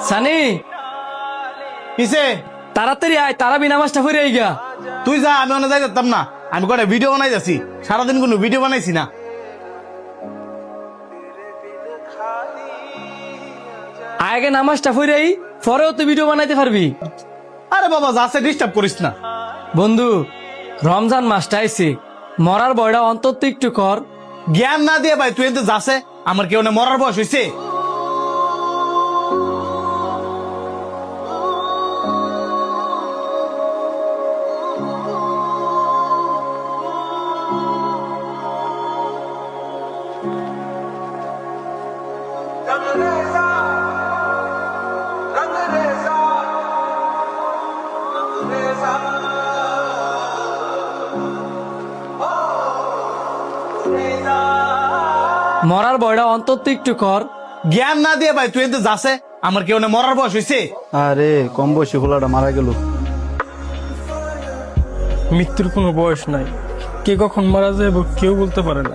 সানি কিসে তাড়াতাড়ি আয়, তারাবি নামাজটা পড়ে আই গা। তুই যা, আমি অনেক যাই যেতাম না। আমি কটা ভিডিও বানাই যাচ্ছি, সারাদিন কোনো ভিডিও বানাইছি না। আগে নামাজটা পড়ে আই, পরেও তুই ভিডিও বানাইতে পারবি। আরে বাবা যাচ্ছে, ডিস্টার্ব করিস না। বন্ধু, রমজান মাসটা আইছে, মরার বয়টা অন্তত একটু কর। জ্ঞান না দিয়ে ভাই তুই এতে যাচ্ছে, আমার কেউ না মরার বয়স হয়েছে। মরার বয়টা অন্তত একটু কর। জ্ঞান না দিয়ে ভাই তুই এতে যাচ্ছে, আমার কেউ না মরার বয়স হয়েছে। আরে কম বয়সী হোলাটা মারা গেল। মৃত্যুর কোনো বয়স নাই, কে কখন মারা যাবে কেউ বলতে পারে না।